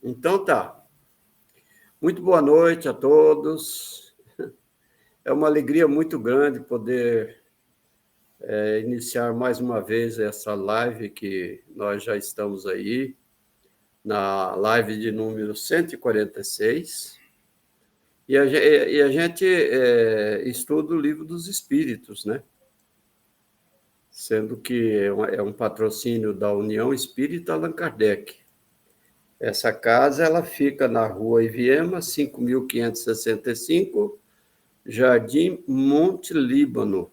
Então tá. Muito boa noite a todos. É uma alegria muito grande poder iniciar mais uma vez essa live que nós já estamos aí, na live de número 146. E a gente estuda o Livro dos Espíritos, né? Sendo que é um patrocínio da União Espírita Allan Kardec. Essa casa ela fica na Rua Iviema, 5.565, Jardim Monte Líbano.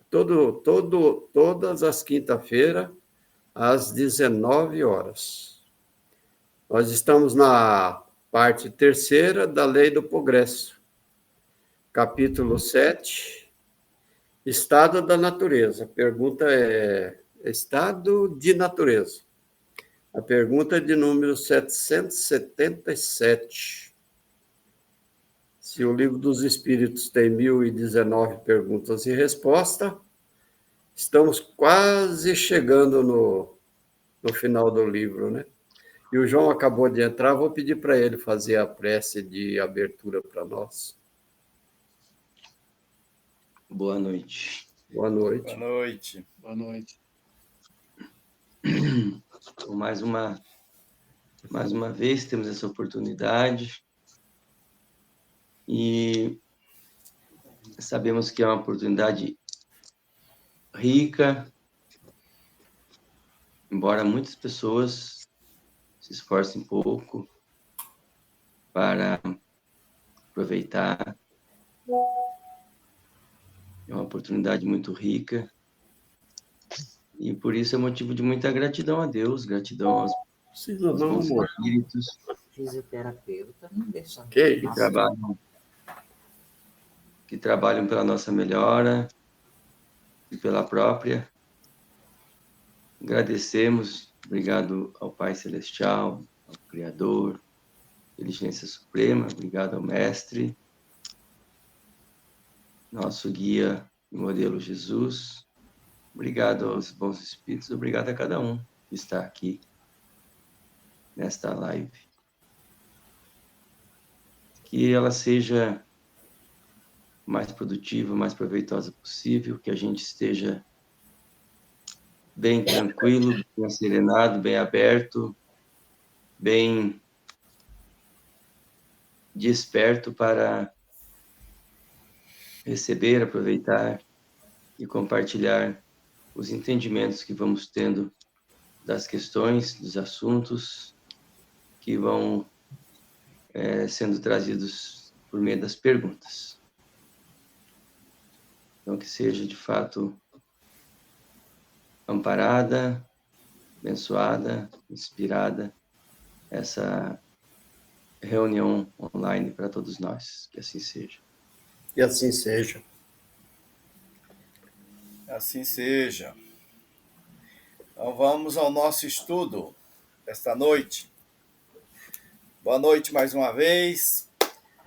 Todas as quinta-feiras, às 19 horas. Nós estamos na parte terceira da Lei do Progresso, capítulo 7, Estado da Natureza. A pergunta é Estado de Natureza. A pergunta é de número 777. Se o Livro dos Espíritos tem 1.019 perguntas e respostas, estamos quase chegando no final do livro, né? E o João acabou de entrar, vou pedir para ele fazer a prece de abertura para nós. Boa noite. Boa noite. Boa noite. Boa noite. Mais uma vez temos essa oportunidade e sabemos que é uma oportunidade rica, embora muitas pessoas se esforcem pouco para aproveitar. É uma oportunidade muito rica e por isso é motivo de muita gratidão a Deus, gratidão aos bons espíritos fisioterapeuta, não deixa. Que trabalham pela nossa melhora e pela própria. Agradecemos, obrigado ao Pai Celestial, ao Criador, Inteligência Suprema, obrigado ao Mestre, nosso guia e modelo Jesus, obrigado aos bons espíritos, obrigado a cada um que está aqui nesta live. Que ela seja mais produtiva, mais proveitosa possível, que a gente esteja bem tranquilo, bem serenado, bem aberto, bem desperto para receber, aproveitar e compartilhar os entendimentos que vamos tendo das questões, dos assuntos que vão sendo trazidos por meio das perguntas. Então, que seja, de fato, amparada, abençoada, inspirada, essa reunião online para todos nós. Que assim seja. Que assim seja. Assim seja. Então, vamos ao nosso estudo desta noite. Boa noite mais uma vez.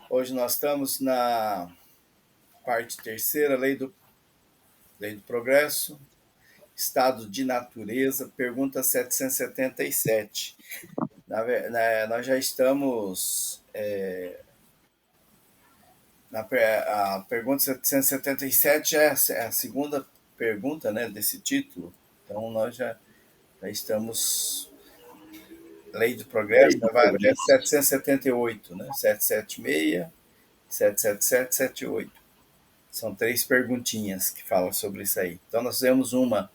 Hoje nós estamos na parte terceira, Lei do Progresso, Estado de Natureza, pergunta 777. Nós já estamos... a pergunta 777 é a segunda pergunta, né, desse título. Então, nós já estamos... Lei do Progresso, vai até 778, né? 776, 777, 78. São 3 perguntinhas que falam sobre isso aí. Então, nós fizemos uma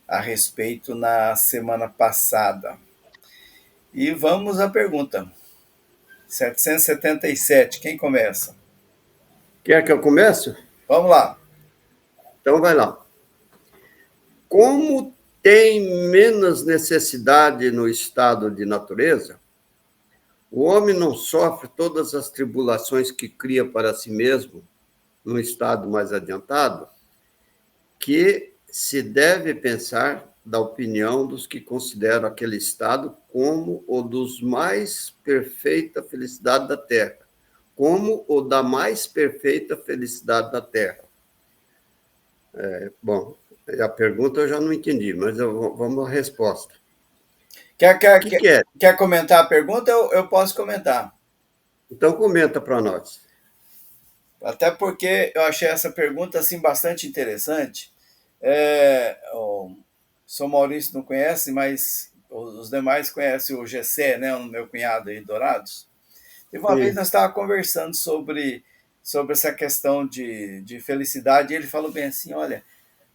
a respeito na semana passada. E vamos à pergunta. 777, quem começa? Quer que eu comece? Vamos lá. Então, vai lá. Como tem menos necessidade no estado de natureza, o homem não sofre todas as tribulações que cria para si mesmo num estado mais adiantado, que se deve pensar da opinião dos que consideram aquele estado como o dos mais perfeita felicidade da Terra, como o da mais perfeita felicidade da Terra. Bom, a pergunta eu já não entendi, mas vamos à resposta. que quer? Quer comentar a pergunta? Eu posso comentar. Então comenta para nós. Até porque eu achei essa pergunta assim, bastante interessante. O São Maurício não conhece, mas os demais conhecem o GC, né, o meu cunhado aí, Dourados. E uma vez nós estávamos conversando sobre essa questão de felicidade, e ele falou bem assim, olha,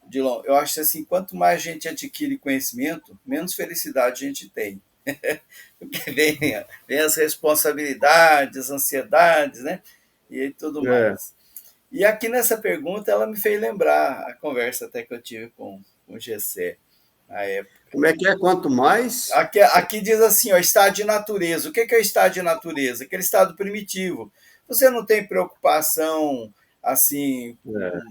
Dilon, eu acho assim, quanto mais a gente adquire conhecimento, menos felicidade a gente tem. Porque vem as responsabilidades, as ansiedades, né? E tudo mais. E aqui nessa pergunta, ela me fez lembrar a conversa até que eu tive com o GC na época. Como é que é? Quanto mais? Aqui diz assim, ó, estado de natureza. O que é o estado de natureza? Aquele estado primitivo. Você não tem preocupação, assim,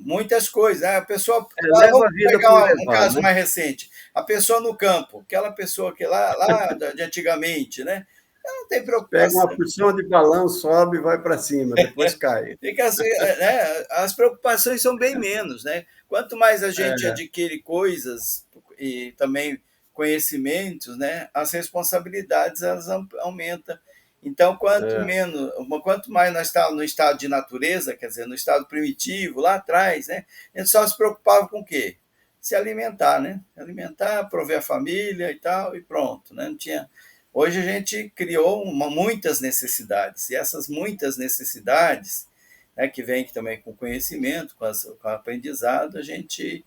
muitas coisas. Né? A pessoa. Leva a Vamos vida pegar por levar, um caso né? mais recente. A pessoa no campo, aquela pessoa que lá de antigamente, né? Ela não tem Pega uma preocupação. porção de balão, sobe e vai para cima, depois cai. Fica assim, né? As preocupações são bem menos, né? Quanto mais a gente adquire coisas e também conhecimentos, né? As responsabilidades elas aumentam. Então, quanto mais nós estávamos no estado de natureza, quer dizer, no estado primitivo, lá atrás, né? A gente só se preocupava com o quê? Se alimentar, né? Alimentar, prover a família e tal, e pronto, né? Não tinha. Hoje a gente criou muitas necessidades, e essas muitas necessidades, né, que vem também com conhecimento, com o aprendizado, a gente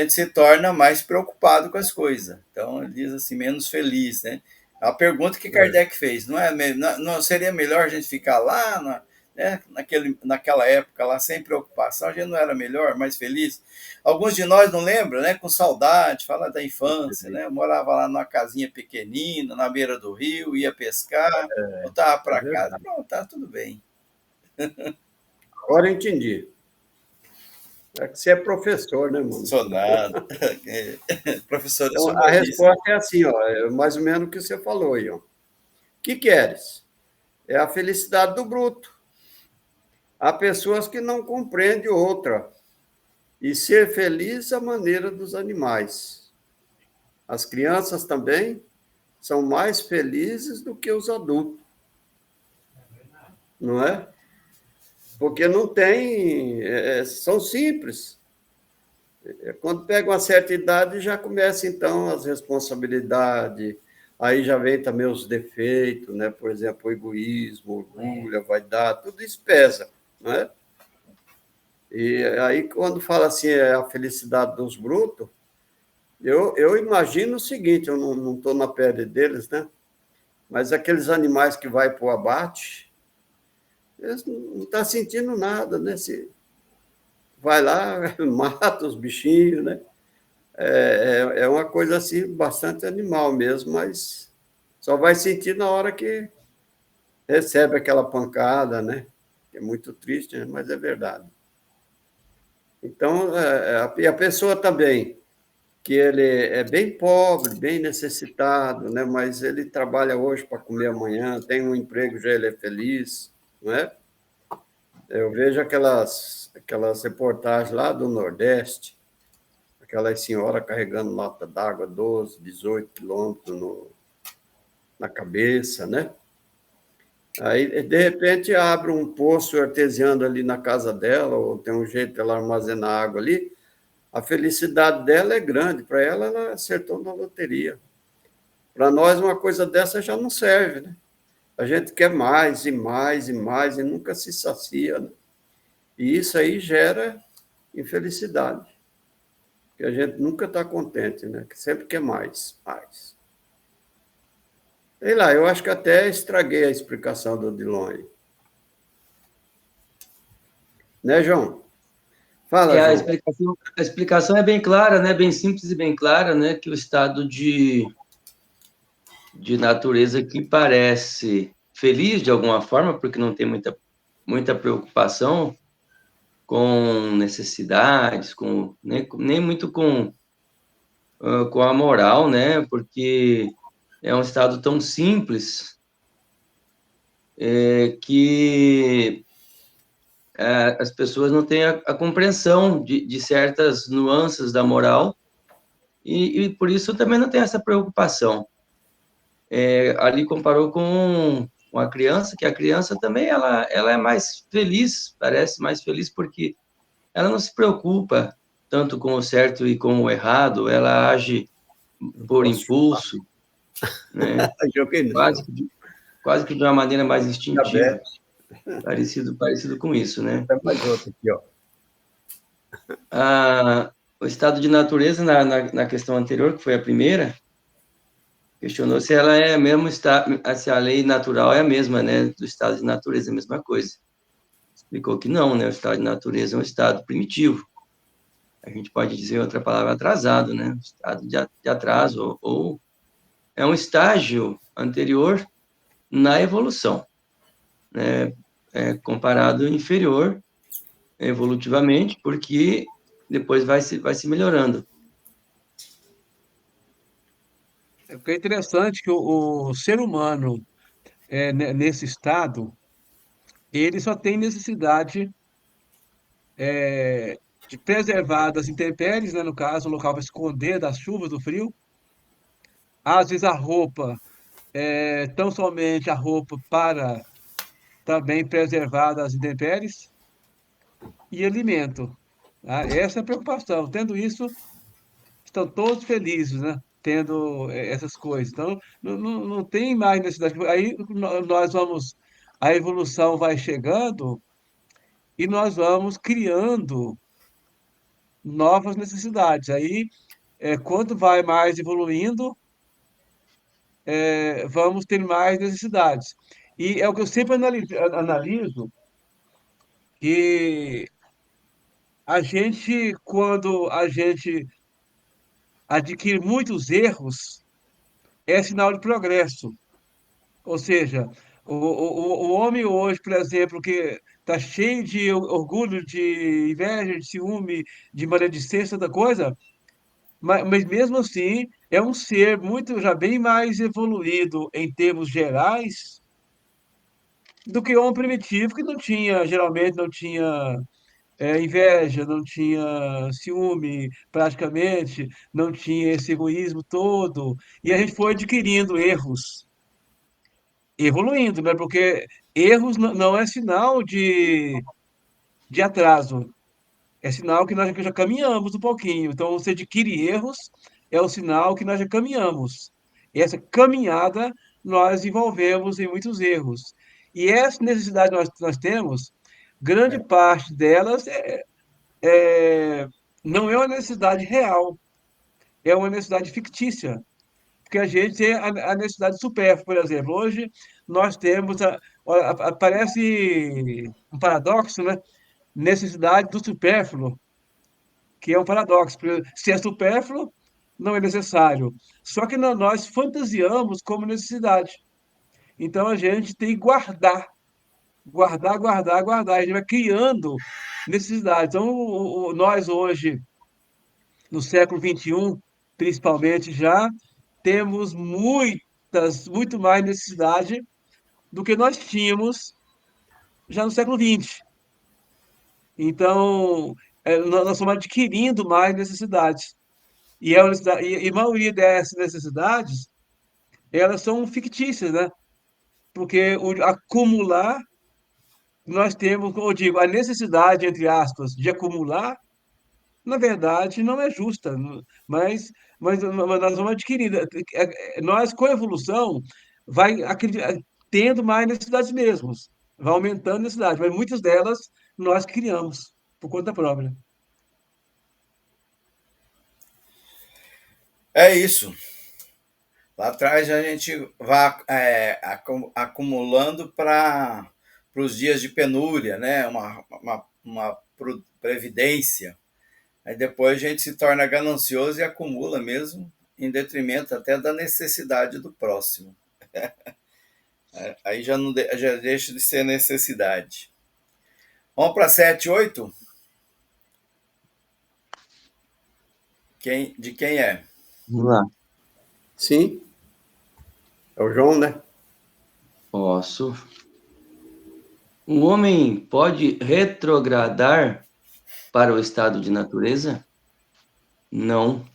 se torna mais preocupado com as coisas. Então, ele diz assim, menos feliz, né? A pergunta que Kardec fez, não seria melhor a gente ficar lá, né, naquela época, lá sem preocupação, a gente não era melhor, mais feliz? Alguns de nós não lembram, né, com saudade, fala da infância, né? Eu morava lá numa casinha pequenina, na beira do rio, ia pescar, voltava para casa, pronto, tá tudo bem. Agora eu entendi. É que você é professor, né, mano? Sou nada. Professor, eu Então, sou a novíssimo. resposta é assim, ó, é mais ou menos o que você falou aí, ó. O que queres? É a felicidade do bruto. Há pessoas que não compreendem outra. E ser feliz é a maneira dos animais. As crianças também são mais felizes do que os adultos. Não é? Porque não tem... são simples. Quando pega uma certa idade, já começa, então, as responsabilidades, aí já vem também os defeitos, né? Por exemplo, o egoísmo, o orgulho, a vaidade, tudo isso pesa, não é? E aí, quando fala assim, é a felicidade dos brutos, eu imagino o seguinte, eu não estou na pele deles, né? Mas aqueles animais que vai para o abate, eles não estão sentindo nada, né? Se vai lá, mata os bichinhos, né? É uma coisa assim, bastante animal mesmo, mas só vai sentir na hora que recebe aquela pancada, né? É muito triste, né? Mas é verdade. Então, e a pessoa também, que ele é bem pobre, bem necessitado, né? Mas ele trabalha hoje para comer amanhã, tem um emprego, já ele é feliz, não é? Eu vejo aquelas reportagens lá do Nordeste, aquelas senhoras carregando lata d'água 12, 18 quilômetros na cabeça, né? Aí, de repente, abre um poço artesiano ali na casa dela, ou tem um jeito de ela armazenar água ali, a felicidade dela é grande, para ela acertou na loteria. Para nós, uma coisa dessa já não serve, né? A gente quer mais e mais e mais e nunca se sacia, né? E isso aí gera infelicidade. Que a gente nunca está contente, né? Que sempre quer mais, mais. Sei lá, eu acho que até estraguei a explicação do Dilon aí. Né, João? Fala, A João. explicação é bem clara, né? Bem simples e bem clara, né? Que o estado de natureza que parece feliz de alguma forma, porque não tem muita preocupação com necessidades, nem muito com a moral, né? Porque é um estado tão simples que as pessoas não têm a compreensão de certas nuances da moral e por isso também não tem essa preocupação. ali comparou com a criança, que a criança também ela é mais feliz, parece mais feliz, porque ela não se preocupa tanto com o certo e com o errado, ela age por impulso, né? Joguei no chão. Quase que de uma maneira mais instintiva, Aberto. parecido com isso, né? Tem mais outro aqui, ó. O estado de natureza, na questão anterior, que foi a primeira, questionou se ela é mesmo, se a lei natural é a mesma, né? Do estado de natureza, é a mesma coisa. Explicou que não, né? O estado de natureza é um estado primitivo. A gente pode dizer outra palavra, atrasado, né? Estado de atraso, ou é um estágio anterior na evolução, né? Comparado inferior evolutivamente, porque depois vai se melhorando. É porque é interessante que o ser humano, nesse estado, ele só tem necessidade de preservar das intempéries, né, no caso, um local para esconder das chuvas, do frio. Às vezes a roupa, tão somente a roupa para também preservar das intempéries e alimento. Tá? Essa é a preocupação. Tendo isso, estão todos felizes, né? Tendo essas coisas. Então, não tem mais necessidade. Aí nós vamos, a evolução vai chegando e nós vamos criando novas necessidades. Aí, quando vai mais evoluindo, vamos ter mais necessidades. E é o que eu sempre analiso que a gente, quando a gente adquire muitos erros, é sinal de progresso. Ou seja, o homem hoje, por exemplo, que está cheio de orgulho, de inveja, de ciúme, de maledicência, da coisa, mas mesmo assim é um ser muito, já bem mais evoluído em termos gerais do que o homem primitivo, que não tinha, geralmente não tinha inveja, não tinha ciúme, praticamente, não tinha esse egoísmo todo. E a gente foi adquirindo erros, evoluindo, né? Porque erros não é sinal de atraso, é sinal que nós já caminhamos um pouquinho. Então, você adquire erros, é o sinal que nós já caminhamos. Essa caminhada nós envolvemos em muitos erros. E essa necessidade que nós temos, grande parte delas não é uma necessidade real, é uma necessidade fictícia. Porque a gente tem a necessidade supérflua, por exemplo. Hoje nós temos, parece um paradoxo, né? Necessidade do supérfluo, que é um paradoxo. Porque se é supérfluo, não é necessário. Só que nós fantasiamos como necessidade. Então a gente tem que guardar, guardar, guardar, guardar. A gente vai criando necessidades. Então, nós hoje, no século XXI, principalmente já, temos muito mais necessidade do que nós tínhamos já no século XX. Então, nós estamos adquirindo mais necessidades. E a maioria dessas necessidades, elas são fictícias, né? Porque o acumular, nós temos, como eu digo, a necessidade, entre aspas, de acumular, na verdade, não é justa, mas nós vamos adquirindo. Nós, com a evolução, vai tendo mais necessidades mesmos, vai aumentando a necessidade, mas muitas delas nós criamos por conta própria. É isso. Lá atrás a gente vai acumulando para os dias de penúria, né? Uma previdência. Aí depois a gente se torna ganancioso e acumula mesmo, em detrimento até da necessidade do próximo. Aí já deixa de ser necessidade. Vamos para 7, 8? De quem é? Vamos lá. Sim. É o João, né? Posso. Um homem pode retrogradar para o estado de natureza? Não.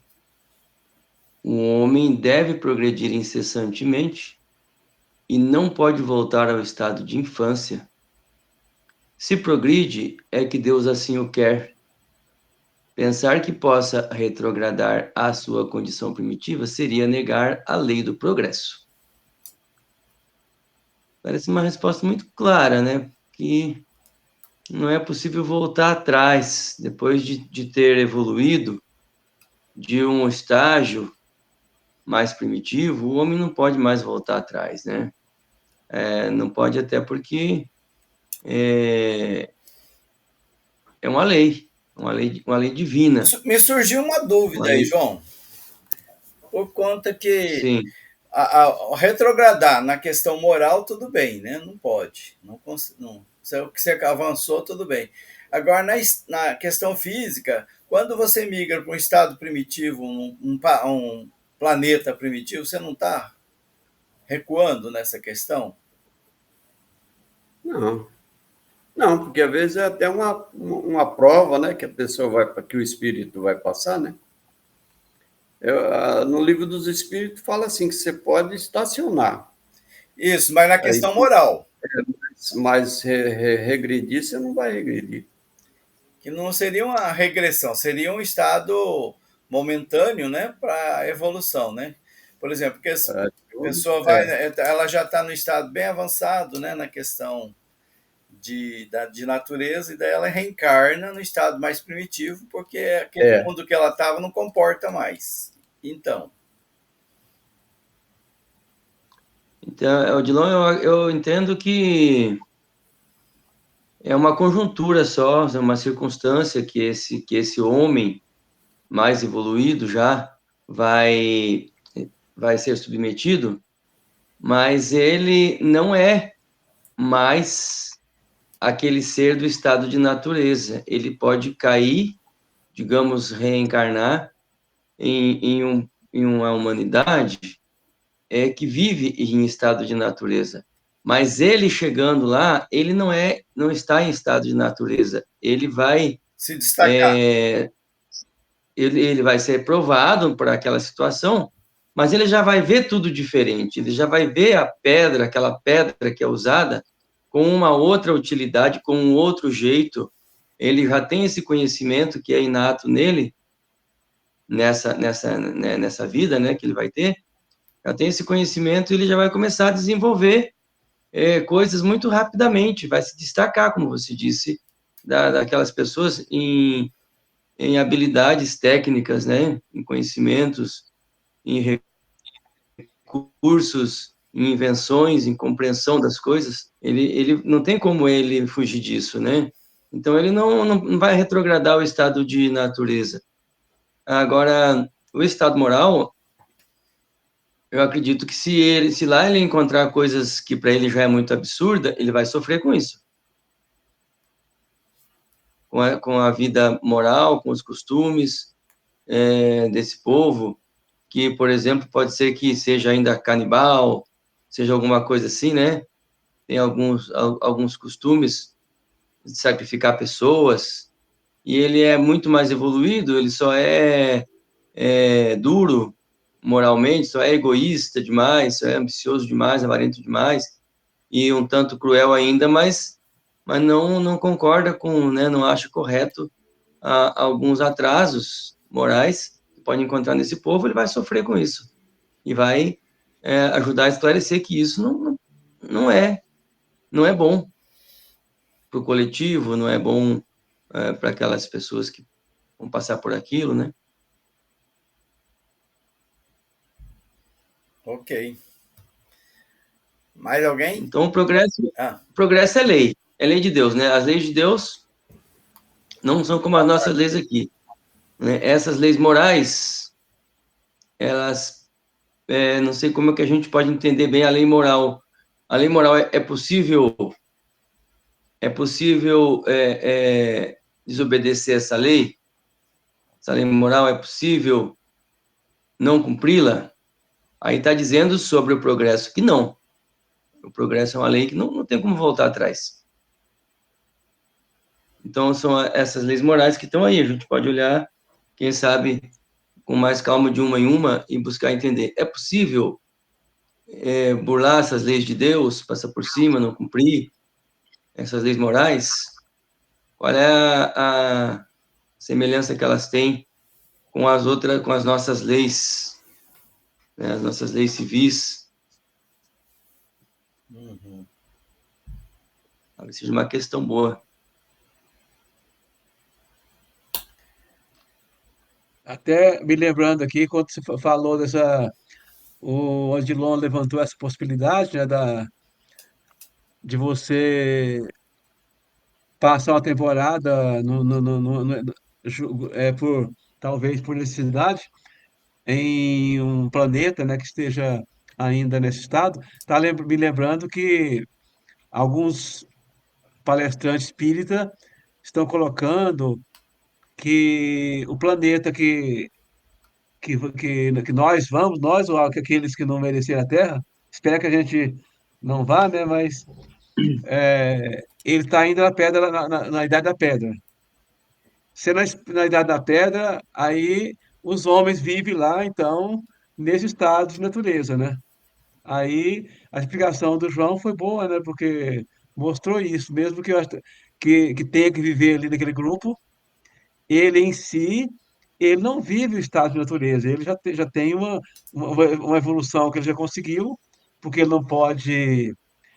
o homem deve progredir incessantemente e não pode voltar ao estado de infância. Se progride, é que Deus assim o quer. Pensar que possa retrogradar à sua condição primitiva seria negar a lei do progresso. Parece uma resposta muito clara, né? Que não é possível voltar atrás, depois de ter evoluído de um estágio mais primitivo, o homem não pode mais voltar atrás, né? Não pode, até porque é uma lei, uma lei divina. Me surgiu uma dúvida Uma aí, lei, João, por conta que sim, a retrogradar na questão moral, tudo bem, né? Não pode. Não, se é o que você avançou, tudo bem. Agora, na questão física, quando você migra para um estado primitivo, um planeta primitivo, você não está recuando nessa questão? Não, não, porque às vezes é até uma prova, né, que a pessoa que o espírito vai passar, né? No livro dos espíritos fala assim que você pode estacionar, Isso, mas na aí, questão moral, mas regredir você não vai regredir. que não seria uma regressão, seria um estado momentâneo, né, para evolução, né? Por exemplo, porque a pessoa ela já está no estado bem avançado, né, na questão de natureza, e daí ela reencarna no estado mais primitivo, porque aquele mundo que ela estava não comporta mais. Então, Odilon, eu entendo que é uma conjuntura só, é uma circunstância que esse homem mais evoluído já vai ser submetido, mas ele não é mais aquele ser do estado de natureza. Ele pode cair, digamos, reencarnar em uma humanidade que vive em estado de natureza. Mas ele chegando lá, ele não está em estado de natureza. Ele vai se destacar. Ele vai ser provado por aquela situação, mas ele já vai ver tudo diferente. Ele já vai ver aquela pedra que é usada, com uma outra utilidade, com um outro jeito. Ele já tem esse conhecimento que é inato nele, nessa vida, né, que ele vai ter. Já tem esse conhecimento e ele já vai começar a desenvolver coisas muito rapidamente, vai se destacar, como você disse, daquelas pessoas em habilidades técnicas, né, em conhecimentos, em recursos, em invenções, em compreensão das coisas. Ele não tem como ele fugir disso, né? Então ele não vai retrogradar o estado de natureza. Agora, o estado moral, eu acredito que se lá ele encontrar coisas que para ele já é muito absurda, ele vai sofrer com isso. Com a vida moral, com os costumes desse povo, que, por exemplo, pode ser que seja ainda canibal, seja alguma coisa assim, né? Tem alguns costumes de sacrificar pessoas, e ele é muito mais evoluído, ele só é duro moralmente, só é egoísta demais, só é ambicioso demais, avarento demais, e um tanto cruel ainda, mas não concorda com, né, não acha correto alguns atrasos morais que pode encontrar nesse povo, ele vai sofrer com isso, e vai ajudar a esclarecer que isso não é bom para o coletivo, não é bom para aquelas pessoas que vão passar por aquilo, né? Ok. Mais alguém? Então, o progresso é lei de Deus, né? As leis de Deus não são como as nossas leis aqui, né? Essas leis morais, elas, não sei como é que a gente pode entender bem a lei moral. A lei moral é possível desobedecer essa lei? Essa lei moral é possível não cumpri-la? Aí está dizendo sobre o progresso que não. O progresso é uma lei que não tem como voltar atrás. Então, são essas leis morais que estão aí. A gente pode olhar, quem sabe, com mais calma de uma em uma e buscar entender. É possível burlar essas leis de Deus, passar por cima, não cumprir essas leis morais? Qual é a semelhança que elas têm com as outras, com as nossas leis, né, as nossas leis civis? Uhum. Talvez seja uma questão boa. Até me lembrando aqui, quando você falou dessa. O Odilon levantou essa possibilidade, né, de você passar uma temporada talvez por necessidade em um planeta, né, que esteja ainda nesse estado. Está me lembrando que alguns palestrantes espírita estão colocando que o planeta que nós vamos, nós ou aqueles que não merecerem a Terra, espero que a gente não vá, né? Mas ele está ainda na Idade da Pedra. Se é na Idade da Pedra, aí os homens vivem lá, então, nesse estado de natureza, né? Aí a explicação do João foi boa, né? Porque mostrou isso, mesmo que, que tenha que viver ali naquele grupo, ele em si, ele não vive o estado de natureza, ele já tem uma evolução que ele já conseguiu, porque ele não pode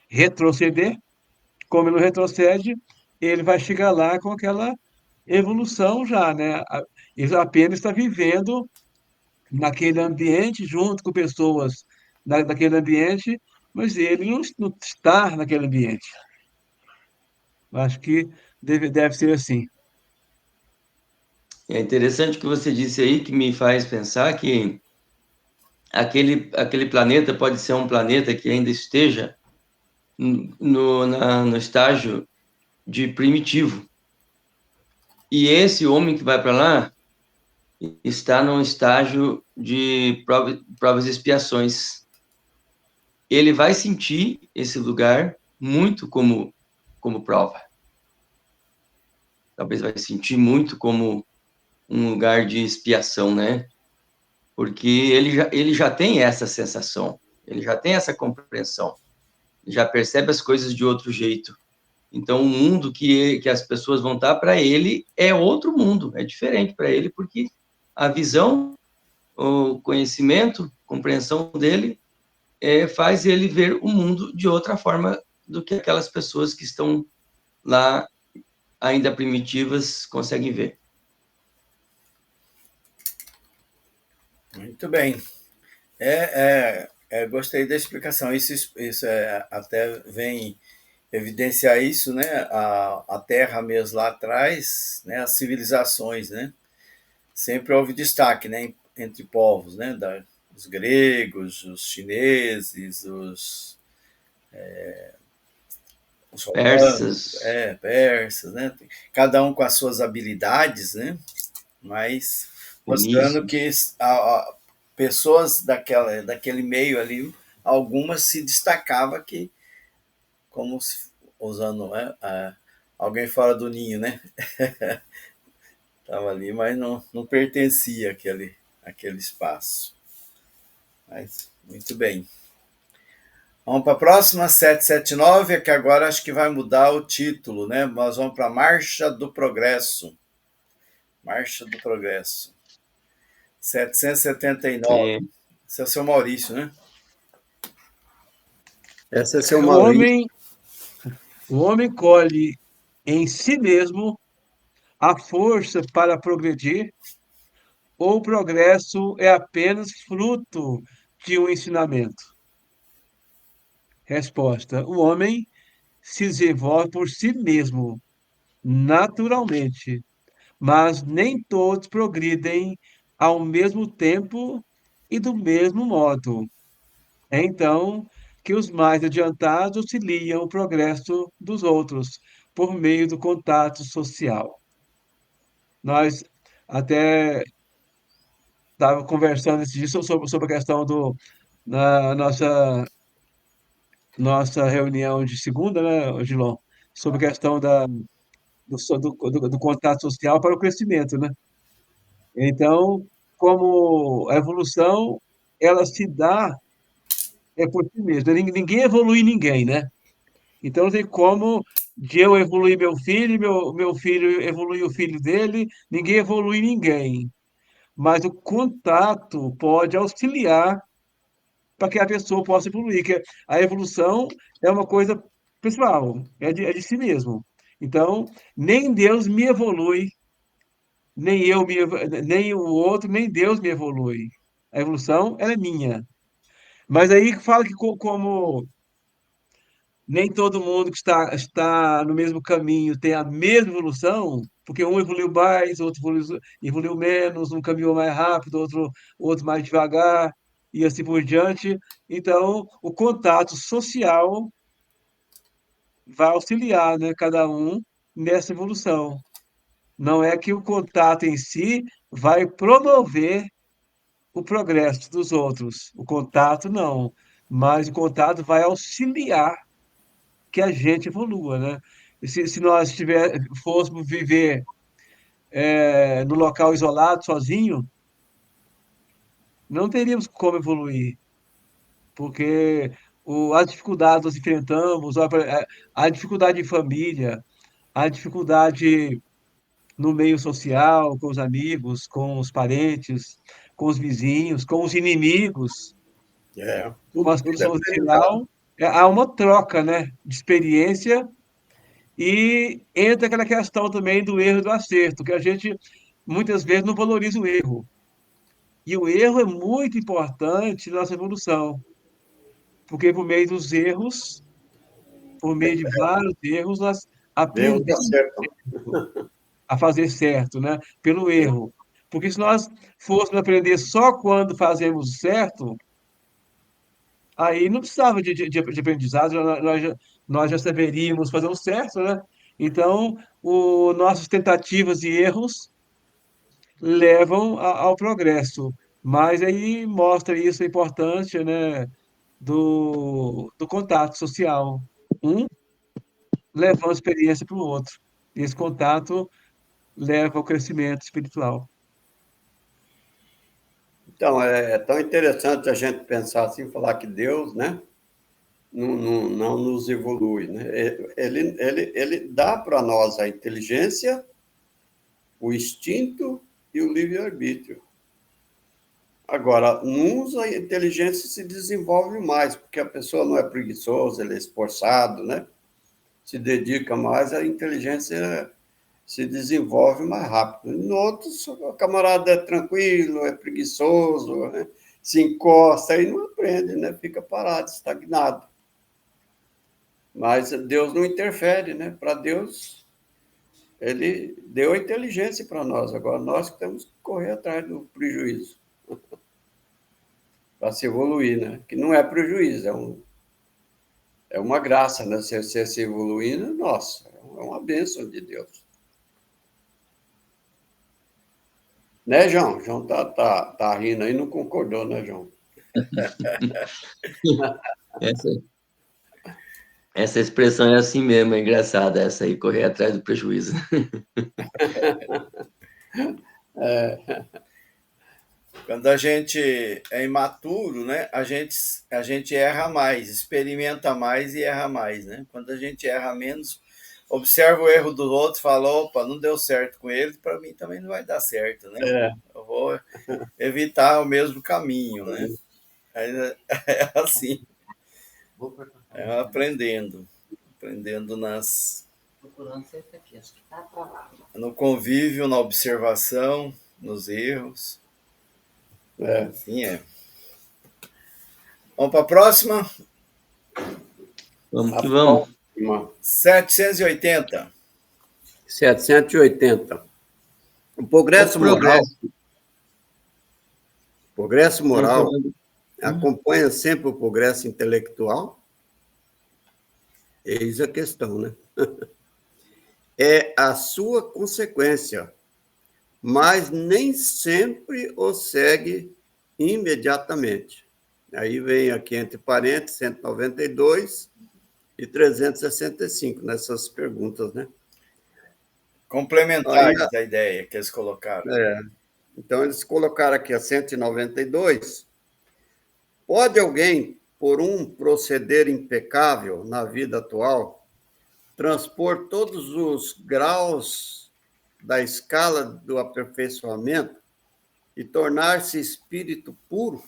retroceder. Como ele não retrocede, ele vai chegar lá com aquela evolução já, né? Ele apenas está vivendo naquele ambiente, junto com pessoas daquele ambiente, mas ele não está naquele ambiente. Acho que deve ser assim. É interessante o que você disse aí, que me faz pensar que aquele planeta pode ser um planeta que ainda esteja no estágio de primitivo. E esse homem que vai para lá está num estágio de provas e expiações. Ele vai sentir esse lugar muito como prova. Talvez vai sentir muito como um lugar de expiação, né? Porque ele já tem essa sensação, ele já tem essa compreensão, já percebe as coisas de outro jeito. Então, o mundo que as pessoas vão estar para ele é outro mundo, é diferente para ele, porque a visão, o conhecimento, a compreensão dele faz ele ver o mundo de outra forma do que aquelas pessoas que estão lá ainda primitivas conseguem ver. Muito bem. Gostei da explicação. Isso até vem evidenciar isso, né? A Terra mesmo lá atrás, né? As civilizações, né? Sempre houve destaque, né? Entre povos, né? Os gregos, os chineses, os romanos, Persas, persas, né? Cada um com as suas habilidades, né? Mas mostrando fenícios. que pessoas daquele meio ali, algumas se destacava que, como se, usando alguém fora do ninho, né? Estava ali, mas não pertencia àquele espaço. Mas, muito bem. Vamos para a próxima, 779, que agora acho que vai mudar o título, né? Nós vamos para a Marcha do Progresso. Marcha do Progresso. 779. Esse é o seu Maurício, né? Essa é seu O Maurício. homem, o homem colhe em si mesmo a força para progredir, ou o progresso é apenas fruto de um ensinamento? Resposta: o homem se desenvolve por si mesmo, naturalmente, mas nem todos progridem ao mesmo tempo e do mesmo modo. É então que os mais adiantados auxiliam o progresso dos outros por meio do contato social. Nós até estava conversando esses dias sobre a questão na nossa reunião de segunda, né, Gilon? Sobre a questão do contato social para o crescimento, né? Então, como a evolução, ela se dá por si mesma. Ninguém evolui ninguém, né? Então, não tem como de eu evoluir meu filho, meu filho evoluir o filho dele, ninguém evolui ninguém. Mas o contato pode auxiliar para que a pessoa possa evoluir, que a evolução é uma coisa pessoal, é de si mesmo. Então, nem Deus me evolui, nem o outro, nem Deus me evolui. A evolução, ela é minha. Mas aí fala que como nem todo mundo que está no mesmo caminho tem a mesma evolução, porque um evoluiu mais, outro evoluiu menos, um caminhou mais rápido, outro mais devagar, e assim por diante. Então, o contato social vai auxiliar, né, cada um nessa evolução. Não é que o contato em si vai promover o progresso dos outros. O contato não, mas o contato vai auxiliar que a gente evolua, né? Se nós fôssemos viver no local isolado, sozinho, não teríamos como evoluir, porque as dificuldades nós enfrentamos, a dificuldade em família, a dificuldade no meio social, com os amigos, com os parentes, com os vizinhos, com os inimigos, com as Tudo é pessoas em perigoso. geral, há uma troca, né, de experiência. E entra aquela questão também do erro e do acerto, que a gente muitas vezes não valoriza o erro. E o erro é muito importante na nossa evolução, porque por meio dos erros, por meio de vários erros, nós Deus aprendemos acerta. a fazer certo, né? Pelo erro. Porque se nós fôssemos aprender só quando fazemos certo, aí não precisava de aprendizado, nós já saberíamos fazer o certo, né? Então, nossas tentativas e erros levam ao progresso. Mas aí mostra isso a importância, né, do contato social. Um levando a experiência para o outro. E esse contato leva ao crescimento espiritual. Então, é tão interessante a gente pensar assim, falar que Deus, né, não nos evolui, né? Ele dá para nós a inteligência, o instinto e o livre-arbítrio. Agora, uns a inteligência se desenvolve mais, porque a pessoa não é preguiçosa, ele é esforçado, né? Se dedica mais, a inteligência se desenvolve mais rápido. Em outros, o camarada é tranquilo, é preguiçoso, né? Se encosta e não aprende, né? Fica parado, estagnado. Mas Deus não interfere, né? Para Deus, ele deu a inteligência para nós. Agora, nós que temos que correr atrás do prejuízo para se evoluir, né? Que não é prejuízo, é uma graça, né? Você se evoluindo, nossa, é uma bênção de Deus. Né, João? João tá rindo aí, não concordou, né, João? Essa, essa expressão é assim mesmo, é engraçada essa aí, correr atrás do prejuízo. Quando a gente é imaturo, né, a gente erra mais, experimenta mais e erra mais, né? Quando a gente erra menos, observa o erro do outro, fala, opa, não deu certo com ele, para mim também não vai dar certo, né? É. Eu vou evitar o mesmo caminho, né? É assim, Vou cortar aprendendo procurando sempre aqui, acho que tá para lá. no convívio, na observação, nos erros. Assim é. Vamos para a próxima? Vamos que vamos. 780. 780. O progresso moral acompanha sempre o progresso intelectual? Eis a questão, né? É a sua consequência, mas nem sempre o segue imediatamente. Aí vem aqui entre parênteses 192 e 365 nessas perguntas, né? Complementares da ideia que eles colocaram. Então, eles colocaram aqui a 192. Pode alguém, por um proceder impecável na vida atual, transpor todos os graus da escala do aperfeiçoamento e tornar-se espírito puro,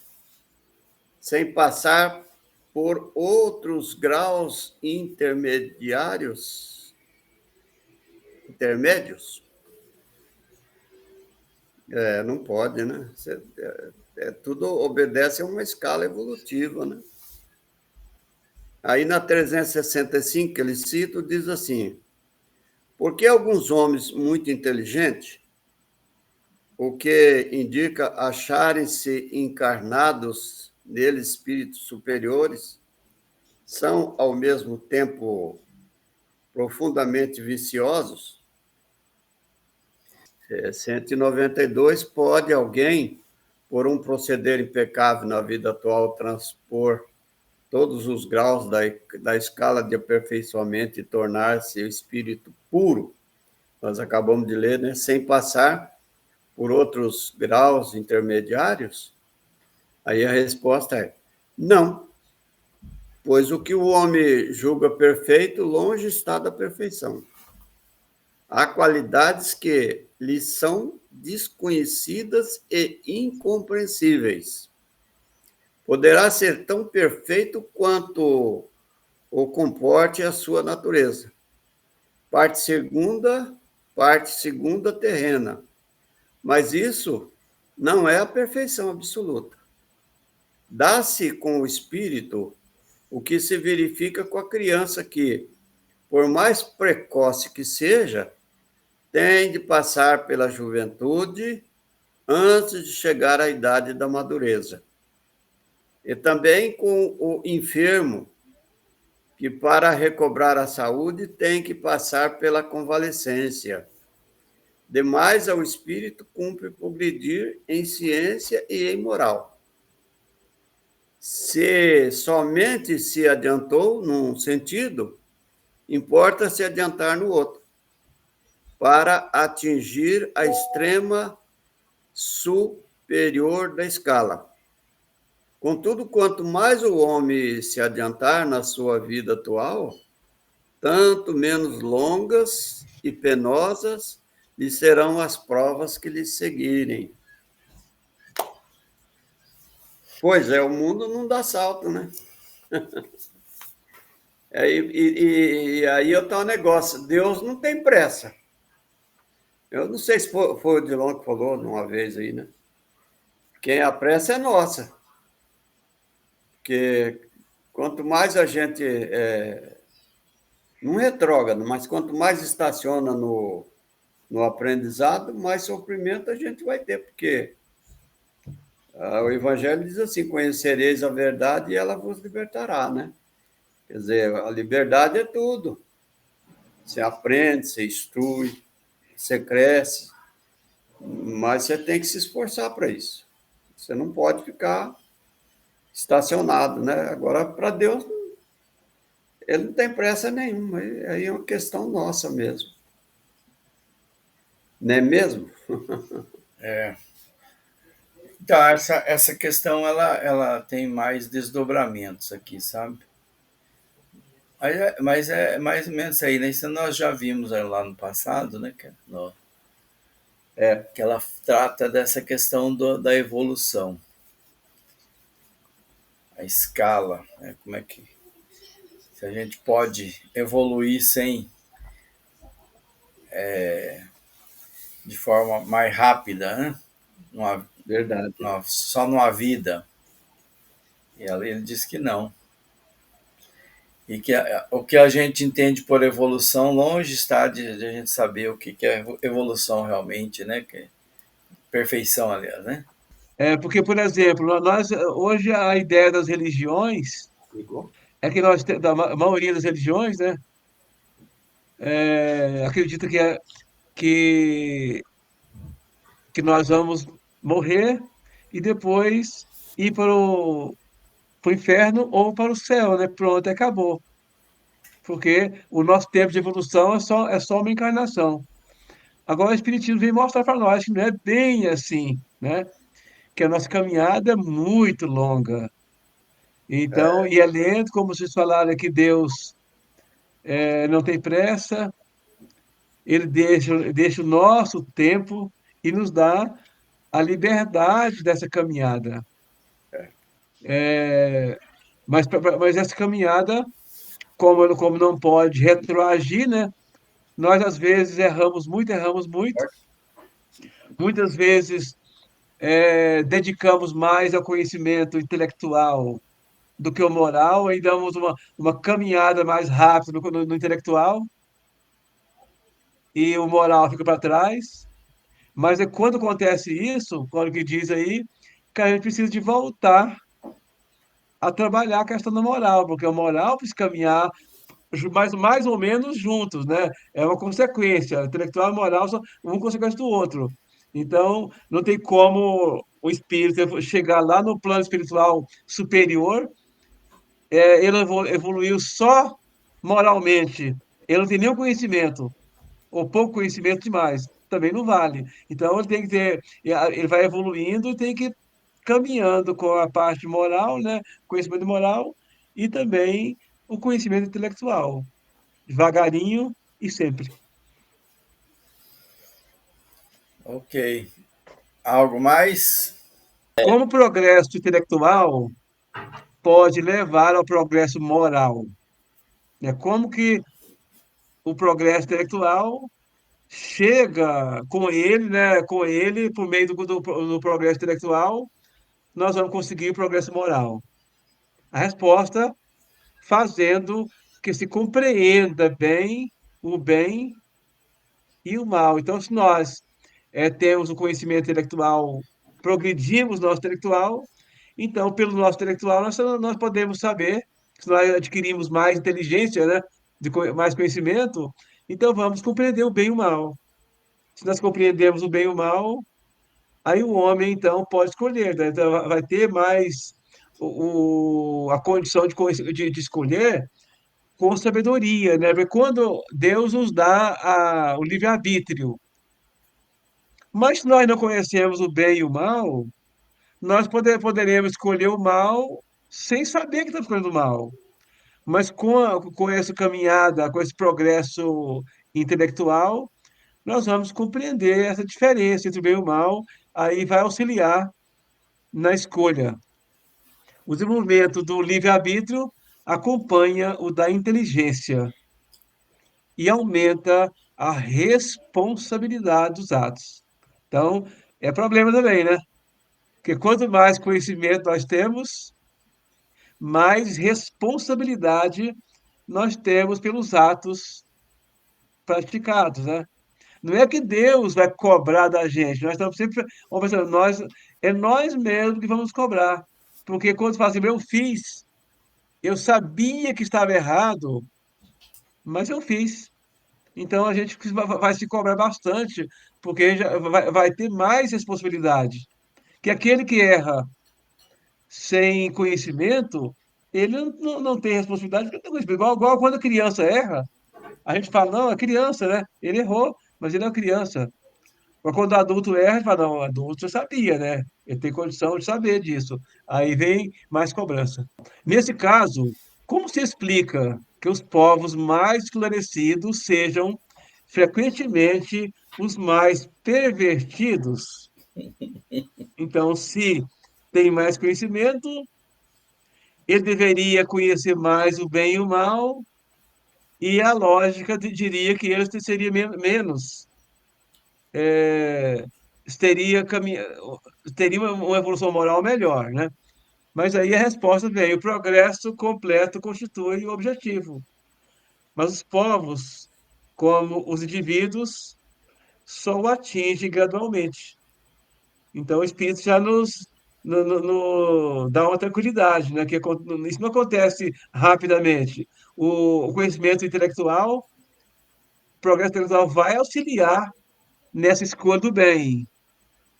sem passar por outros graus intermédios? Não pode, né? Tudo obedece a uma escala evolutiva, né? Aí na 365 que ele cita, diz assim: porque alguns homens muito inteligentes, o que indica acharem-se encarnados neles espíritos superiores, são ao mesmo tempo profundamente viciosos. 192, pode alguém, por um proceder impecável na vida atual, transpor todos os graus da escala de aperfeiçoamento e tornar-se o espírito puro? Nós acabamos de ler, né? Sem passar por outros graus intermediários? Aí a resposta é não, pois o que o homem julga perfeito, longe está da perfeição. Há qualidades que lhe são desconhecidas e incompreensíveis. Poderá ser tão perfeito quanto o comporte a sua natureza. Parte segunda terrena. Mas isso não é a perfeição absoluta. Dá-se com o espírito o que se verifica com a criança que, por mais precoce que seja, tem de passar pela juventude antes de chegar à idade da madureza. E também com o enfermo, que para recobrar a saúde tem que passar pela convalescência. Demais ao espírito cumpre progredir em ciência e em moral. Se somente se adiantou num sentido, importa se adiantar no outro, para atingir a extrema superior da escala. Contudo, quanto mais o homem se adiantar na sua vida atual, tanto menos longas e penosas lhe serão as provas que lhe seguirem. Pois é, o mundo não dá salto, né? E aí está o negócio, Deus não tem pressa. Eu não sei se foi o Dilon que falou uma vez aí, né? Quem apressa é nossa. Porque quanto mais a gente não retrógrado, mas quanto mais estaciona no aprendizado, mais sofrimento a gente vai ter, porque o Evangelho diz assim: conhecereis a verdade e ela vos libertará, né? Quer dizer, a liberdade é tudo. Você aprende, você instrui, você cresce, mas você tem que se esforçar para isso. Você não pode ficar estacionado, né? Agora, para Deus, ele não tem pressa nenhuma. Aí é uma questão nossa mesmo. Não é mesmo? Então, essa questão, ela tem mais desdobramentos aqui, sabe? Mas é mais ou menos aí, né? Isso nós já vimos lá no passado, né? Que ela trata dessa questão da evolução. A escala, né? Como é que... Se a gente pode evoluir sem... de forma mais rápida, né? Verdade. Só numa vida. E ali ele diz que não. E que o que a gente entende por evolução, longe está de a gente saber o que é evolução realmente, né? Que é perfeição, aliás, né? Porque, por exemplo, hoje a ideia das religiões é que nós, da maioria das religiões, né, acredita que, que nós vamos morrer e depois ir para o inferno ou para o céu, né? Pronto, acabou. Porque o nosso tempo de evolução é só uma encarnação. Agora, o Espiritismo vem mostrar para nós que não é bem assim. né? Que a nossa caminhada é muito longa. Então, e é lento, como vocês falaram aqui, Deus não tem pressa, ele deixa o nosso tempo e nos dá a liberdade dessa caminhada. É, mas essa caminhada, como não pode retroagir, né? Nós, às vezes, erramos muito. Muitas vezes, dedicamos mais ao conhecimento intelectual do que o moral, e damos uma caminhada mais rápida no intelectual, e o moral fica para trás. Mas é quando acontece isso, quando que diz aí, que a gente precisa de voltar a trabalhar a questão da moral, porque a moral precisa caminhar mais ou menos juntos, né? É uma consequência. Intelectual e moral são uma consequência do outro. Então, não tem como o espírito chegar lá no plano espiritual superior, ele evoluiu só moralmente, ele não tem nenhum conhecimento, ou pouco conhecimento demais, também não vale. Então, ele tem que ter, ele vai evoluindo e tem que ir caminhando com a parte moral, né? Conhecimento moral e também o conhecimento intelectual, devagarinho e sempre. Ok. Algo mais? Como o progresso intelectual pode levar ao progresso moral? Né? Como que o progresso intelectual chega com ele, né? Com ele, por meio do progresso intelectual, nós vamos conseguir o progresso moral. A resposta, fazendo que se compreenda bem o bem e o mal. Então, se nós temos o conhecimento intelectual, progredimos no nosso intelectual, então, pelo nosso intelectual, nós podemos saber, se nós adquirimos mais inteligência, né, mais conhecimento, então vamos compreender o bem e o mal. Se nós compreendemos o bem e o mal, aí o homem, então, pode escolher, né? Então, vai ter mais a condição de escolher com sabedoria, né? Porque quando Deus nos dá o livre-arbítrio, mas se nós não conhecemos o bem e o mal, nós poderemos escolher o mal sem saber que estamos escolhendo o mal. Mas com essa caminhada, com esse progresso intelectual, nós vamos compreender essa diferença entre o bem e o mal, aí vai auxiliar na escolha. O desenvolvimento do livre-arbítrio acompanha o da inteligência e aumenta a responsabilidade dos atos. Então, é problema também, né? Porque quanto mais conhecimento nós temos, mais responsabilidade nós temos pelos atos praticados, né? Não é que Deus vai cobrar da gente, nós estamos sempre, vamos pensar, é nós mesmos que vamos cobrar. Porque quando fala assim, eu fiz, eu sabia que estava errado, mas eu fiz. Então a gente vai se cobrar bastante, porque já vai ter mais responsabilidade. Que aquele que erra sem conhecimento, ele não tem responsabilidade, porque não tem conhecimento. Igual quando a criança erra, a gente fala, não, é criança, né? Ele errou, mas ele é uma criança. Mas quando o adulto erra, a gente fala, não, o adulto já sabia, né? Ele tem condição de saber disso. Aí vem mais cobrança. Nesse caso, como se explica que os povos mais esclarecidos sejam frequentemente os mais pervertidos? Então, se tem mais conhecimento, ele deveria conhecer mais o bem e o mal, e a lógica diria que ele seria menos, é, teria, teria uma evolução moral melhor, né? Mas aí a resposta vem: o progresso completo constitui o objetivo. Mas os povos, como os indivíduos, só o atingem gradualmente. Então o Espírito já dá uma tranquilidade, né? Que isso não acontece rapidamente. O conhecimento intelectual, o progresso intelectual vai auxiliar nessa escolha do bem,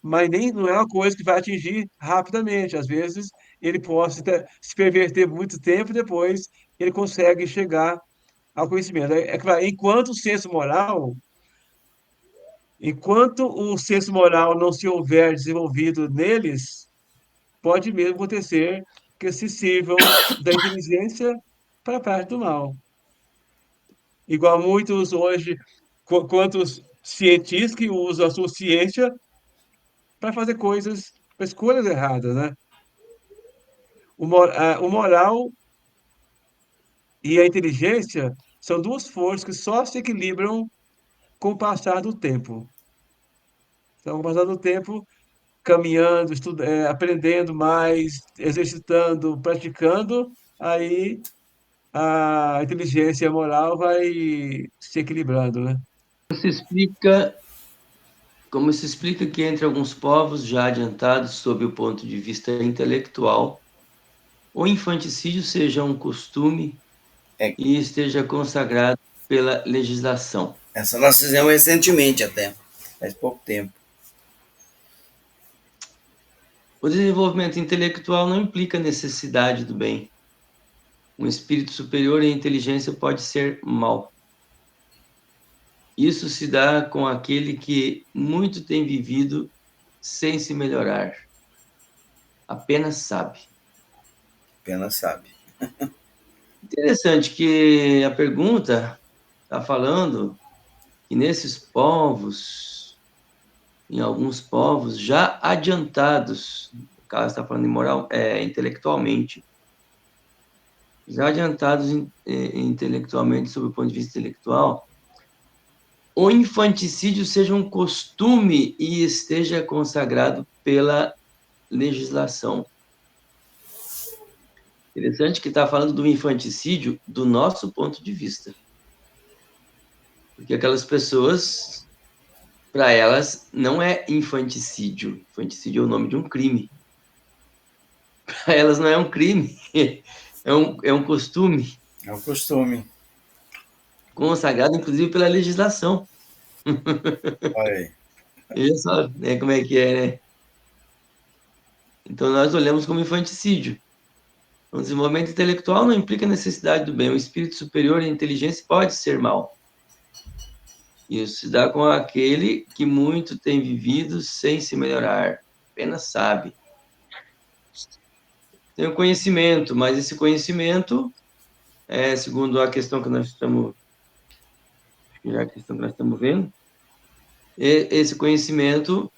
mas nem não é uma coisa que vai atingir rapidamente. Às vezes ele pode se perverter muito tempo e depois ele consegue chegar ao conhecimento. É claro, enquanto o senso moral Enquanto o senso moral não se houver desenvolvido neles, pode mesmo acontecer que se sirvam da inteligência para a parte do mal. Igual muitos hoje, quantos cientistas que usam a sua ciência para fazer coisas, para escolhas erradas, né? O moral e a inteligência são duas forças que só se equilibram com o passar do tempo. Então, com o passar do tempo, caminhando, aprendendo mais, exercitando, praticando, aí a inteligência e a moral vai se equilibrando, né? Como se explica que entre alguns povos já adiantados sob o ponto de vista intelectual, o infanticídio seja um costume e esteja consagrado pela legislação. Essa nós fizemos recentemente até, faz pouco tempo. O desenvolvimento intelectual não implica necessidade do bem. Um espírito superior em inteligência pode ser mau. Isso se dá com aquele que muito tem vivido sem se melhorar. Apenas sabe. Apenas sabe. Interessante que a pergunta está falando que nesses povos, em alguns povos já adiantados, no caso está falando intelectualmente, já adiantados intelectualmente, sob o ponto de vista intelectual, o infanticídio seja um costume e esteja consagrado pela legislação. Interessante que está falando do infanticídio do nosso ponto de vista. Porque aquelas pessoas, para elas, não é infanticídio. Infanticídio é o nome de um crime. Para elas não é um crime, é um costume. É um costume. Consagrado, inclusive, pela legislação. Olha aí. Olha só, né, como é que é, né? Então, nós olhamos como infanticídio. O desenvolvimento intelectual não implica a necessidade do bem. O espírito superior e a inteligência pode ser mal. Isso se dá com aquele que muito tem vivido sem se melhorar. Apenas sabe. Tem o conhecimento, mas esse conhecimento, segundo a questão que nós estamos vendo, esse conhecimento,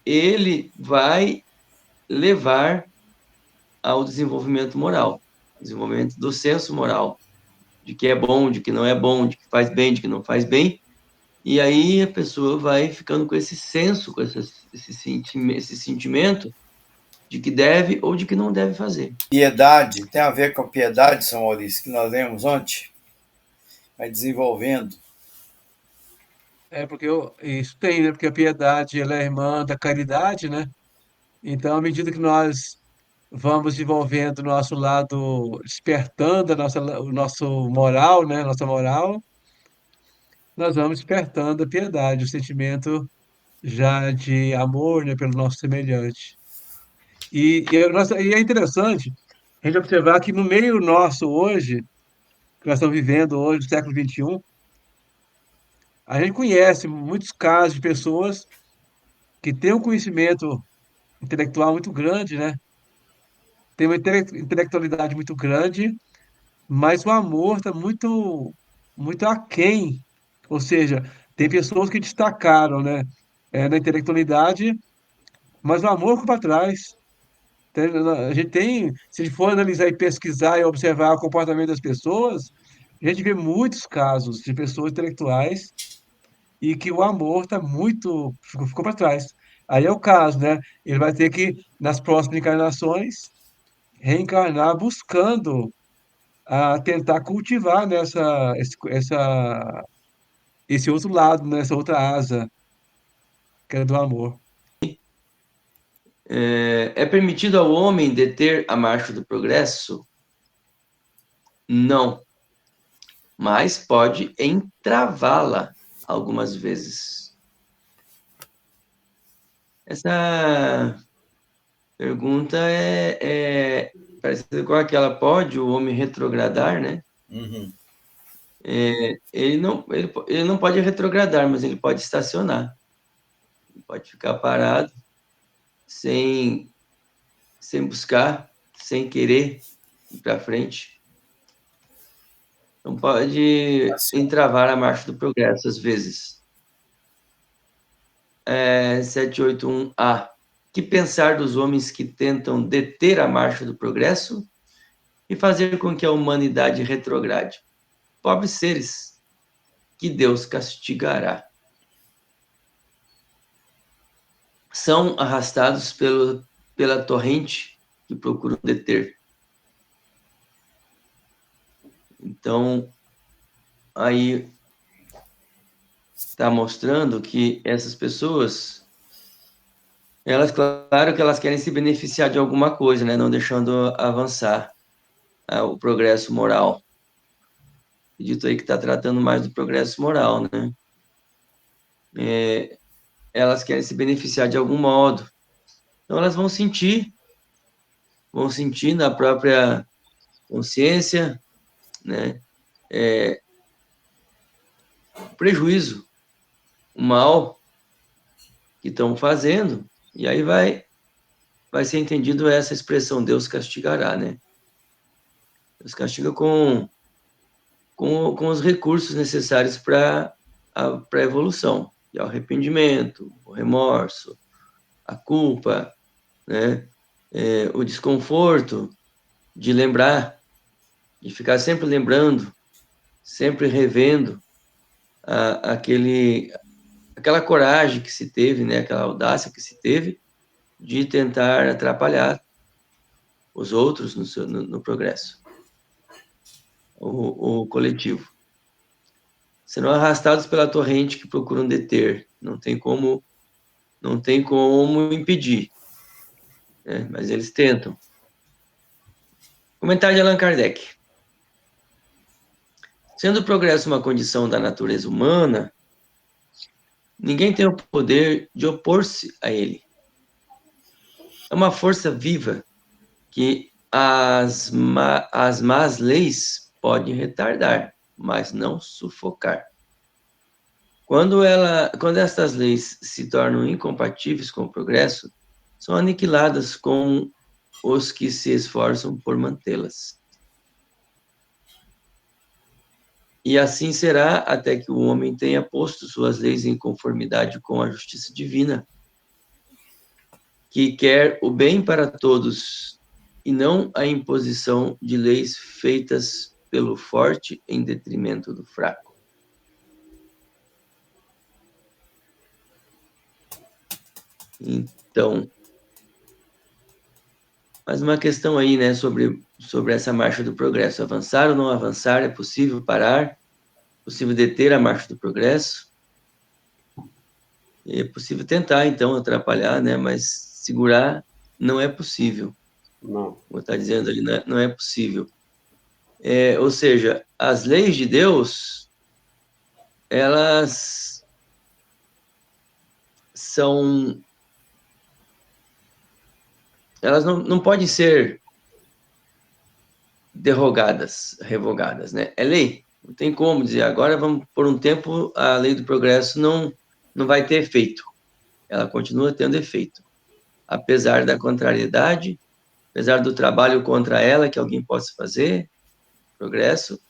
ele vai levar ao desenvolvimento moral, desenvolvimento do senso moral, de que é bom, de que não é bom, de que faz bem, de que não faz bem, e aí a pessoa vai ficando com esse senso, com esse sentimento de que deve ou de que não deve fazer. Piedade, tem a ver com a piedade, São Maurício, que nós lemos ontem? Vai desenvolvendo. Porque isso tem, né? Porque a piedade, ela é irmã da caridade, né? Então, à medida que nós vamos desenvolvendo o nosso lado, despertando o nosso moral, né? Nossa moral, nós vamos despertando a piedade, o sentimento já de amor, né? Pelo nosso semelhante. E é interessante a gente observar que no meio nosso hoje, que nós estamos vivendo hoje, no século XXI, a gente conhece muitos casos de pessoas que têm um conhecimento intelectual muito grande, né? Tem uma intelectualidade muito grande, mas o amor está muito aquém. Ou seja, tem pessoas que destacaram, né? Na intelectualidade, mas o amor ficou para trás. A gente tem, se a gente for analisar e pesquisar e observar o comportamento das pessoas, a gente vê muitos casos de pessoas intelectuais e que o amor ficou para trás. Aí é o caso, né? Ele vai ter que, nas próximas encarnações, reencarnar buscando tentar cultivar esse outro lado, né? Essa outra asa, que é do amor. É permitido ao homem deter a marcha do progresso? Não. Mas pode entravá-la algumas vezes. Essa pergunta é parecida com aquela: pode o homem retrogradar, né? Uhum. Ele não pode retrogradar, mas ele pode estacionar. pode ficar parado, sem buscar, sem querer ir para frente. Não pode entravar a marcha do progresso, às vezes. 781A. Que pensar dos homens que tentam deter a marcha do progresso e fazer com que a humanidade retrograde? Pobres seres, que Deus castigará. São arrastados pela torrente que procuram deter. Então, aí está mostrando que essas pessoas, claro que elas querem se beneficiar de alguma coisa, né? Não deixando avançar o progresso moral. Dito aí que está tratando mais do progresso moral, né? Elas querem se beneficiar de algum modo. Então, elas vão sentir na própria consciência, né? O prejuízo, o mal que estão fazendo, e aí vai ser entendido essa expressão, Deus castigará, né? Deus castiga com os recursos necessários para a evolução, que é o arrependimento, o remorso, a culpa, né? O desconforto de lembrar, de ficar sempre lembrando, sempre revendo aquela coragem que se teve, né? Aquela audácia que se teve de tentar atrapalhar os outros no progresso, o coletivo. Serão arrastados pela torrente que procuram deter. Não tem como impedir, né? Mas eles tentam. Comentário de Allan Kardec. Sendo o progresso uma condição da natureza humana, ninguém tem o poder de opor-se a ele. É uma força viva que as más leis podem retardar, mas não sufocar. Quando estas leis se tornam incompatíveis com o progresso, são aniquiladas com os que se esforçam por mantê-las. E assim será até que o homem tenha posto suas leis em conformidade com a justiça divina, que quer o bem para todos e não a imposição de leis feitas pelo forte em detrimento do fraco. Então, mais uma questão aí, né, sobre essa marcha do progresso. Avançar ou não avançar? É possível parar? É possível deter a marcha do progresso? É possível tentar, então, atrapalhar, né, mas segurar não é possível. Não. Como está dizendo ali, não é possível. Ou seja, as leis de Deus, elas não podem ser revogadas, né? É lei, não tem como dizer, agora vamos, por um tempo, a lei do progresso não vai ter efeito. Ela continua tendo efeito. Apesar da contrariedade, apesar do trabalho contra ela que alguém possa fazer, progresso,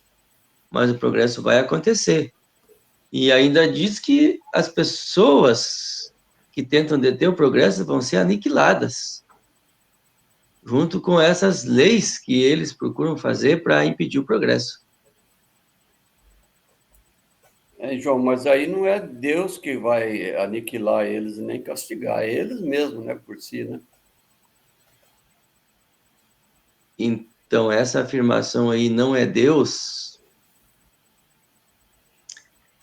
mas o progresso vai acontecer. E ainda diz que as pessoas que tentam deter o progresso vão ser aniquiladas, junto com essas leis que eles procuram fazer para impedir o progresso. João, mas aí não é Deus que vai aniquilar eles nem castigar, é eles mesmos, né, por si, né? Então, essa afirmação aí não é Deus,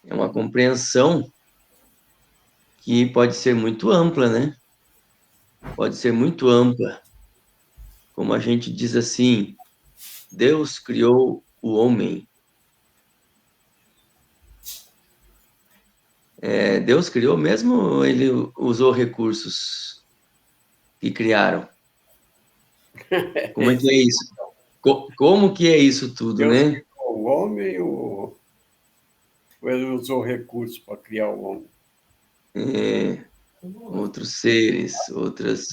é uma compreensão que pode ser muito ampla, né? Pode ser muito ampla. Como a gente diz assim, Deus criou o homem. Deus criou mesmo ou ele usou recursos que criaram? Como é que é isso? Como que é isso tudo, Deus né? criou o homem ou ele usou recursos para criar o homem? outros seres, outras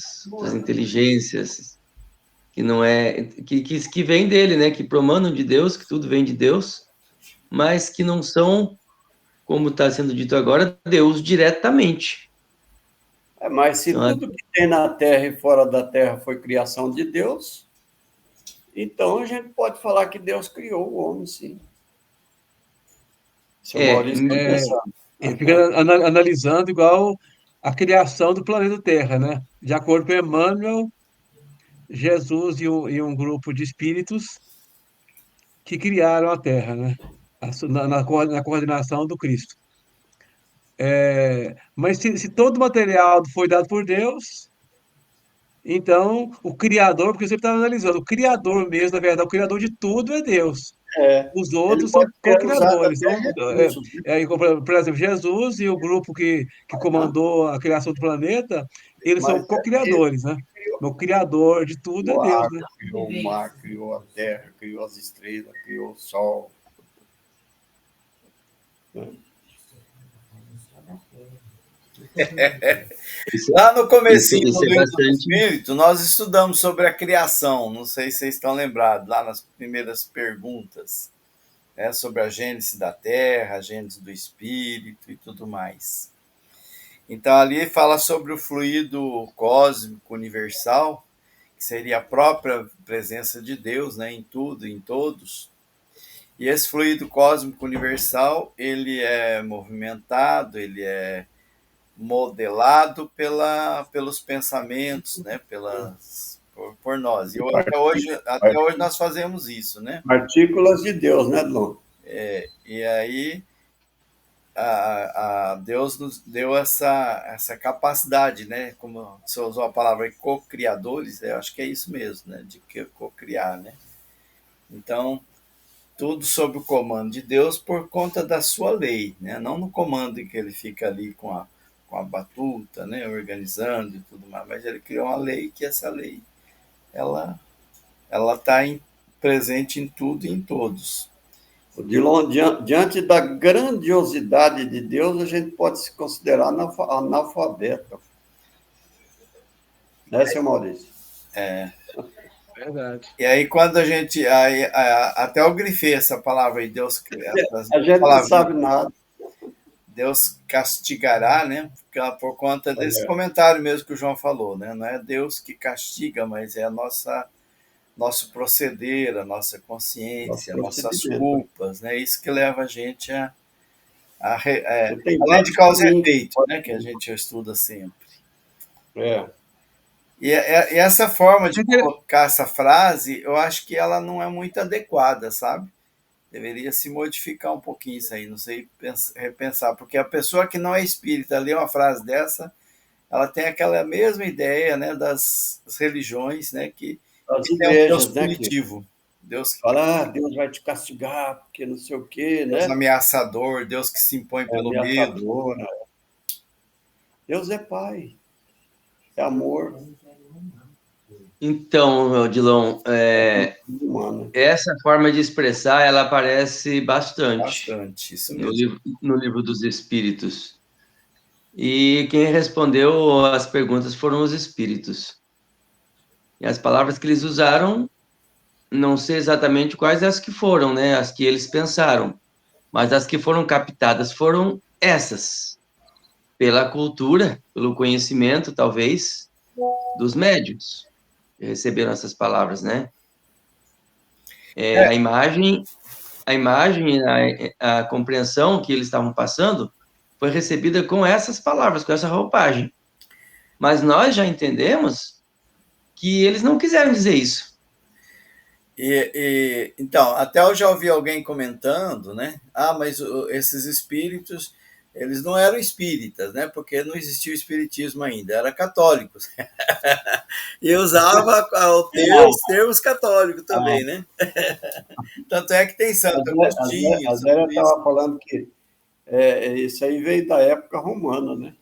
inteligências, que não é que vem dele, né? Que promanam de Deus, que tudo vem de Deus, mas que não são, como está sendo dito agora, Deus diretamente. Mas se Então, tudo que tem na Terra e fora da Terra foi criação de Deus, então a gente pode falar que Deus criou o homem, sim. Seu Maurício está É, pensando. ele fica analisando igual a criação do planeta Terra, né? De acordo com Emmanuel, Jesus e um grupo de espíritos que criaram a Terra, né? Na coordenação do Cristo. Mas se todo o material foi dado por Deus, então o Criador, porque você estava analisando, o Criador mesmo, na verdade, o Criador de tudo é Deus. É, Os ele outros são pode ter usado co-criadores. até Então, recursos, né? por exemplo, Jesus e o grupo que comandou a criação do planeta, eles Mas são ele co-criadores, né? O Criador de tudo é criou a Deus, né? água, criou o mar, criou a terra, criou as estrelas, criou o sol. isso, Lá no isso, comecinho do isso é Livro do bastante. Espírito, nós estudamos sobre a criação. Não sei se vocês estão lembrados, lá nas primeiras perguntas, né, sobre a gênese da Terra, a gênese do Espírito e tudo mais. Então, ali fala sobre o fluido cósmico universal, que seria a própria presença de Deus, né, em tudo, em todos. E esse fluido cósmico universal, ele é movimentado, ele é modelado pelos pensamentos, né, por nós. E até hoje nós fazemos isso, né? Partículas de Deus, né, Dom? E aí Deus nos deu essa capacidade, né? Como você usou a palavra co-criadores, eu acho que é isso mesmo, né? De co-criar, né? Então, tudo sob o comando de Deus por conta da sua lei, né? Não no comando em que ele fica ali com a batuta, né? Organizando e tudo mais, mas ele criou uma lei que essa lei ela está presente em tudo e em todos. Diante da grandiosidade de Deus, a gente pode se considerar analfabeto. Né, seu Maurício? Verdade. E aí, quando a gente. Até eu grifei essa palavra aí, Deus. A gente não sabe nada. Deus castigará, né? Por conta desse comentário mesmo que o João falou, né? Não é Deus que castiga, mas é nosso proceder, a nossa consciência, nossas culpas, né? Isso que leva a gente a lei de causa e efeito, né? Que a gente estuda sempre. É. E essa forma de colocar essa frase, eu acho que ela não é muito adequada, sabe? Deveria se modificar um pouquinho isso aí, não sei, repensar, porque a pessoa que não é espírita lê uma frase dessa, ela tem aquela mesma ideia, né, das religiões, né, que As tem um Deus igrejas, né, que punitivo, Deus fala, Deus vai te castigar, porque não sei o quê, Deus né? ameaçador, Deus que se impõe É pelo medo. ameaçador. Né? Deus é pai, é amor. Então, Odilon, Humano. essa forma de expressar, ela aparece bastante Bastante, isso mesmo. no livro dos Espíritos. E quem respondeu as perguntas foram os Espíritos. E as palavras que eles usaram, não sei exatamente quais as que foram, né? As que eles pensaram. Mas as que foram captadas foram essas. Pela cultura, pelo conhecimento, talvez, dos médiuns que receberam essas palavras, né? A imagem, a compreensão que eles estavam passando foi recebida com essas palavras, com essa roupagem. Mas nós já entendemos que eles não quiseram dizer isso. Então, até eu já ouvi alguém comentando, né? Mas esses espíritos, eles não eram espíritas, né? Porque não existia o espiritismo ainda, eram católicos. E usava os termos católicos também, né? Tanto é que tem Santo Agostinho. A Zélia estava falando que isso aí veio da época romana, né?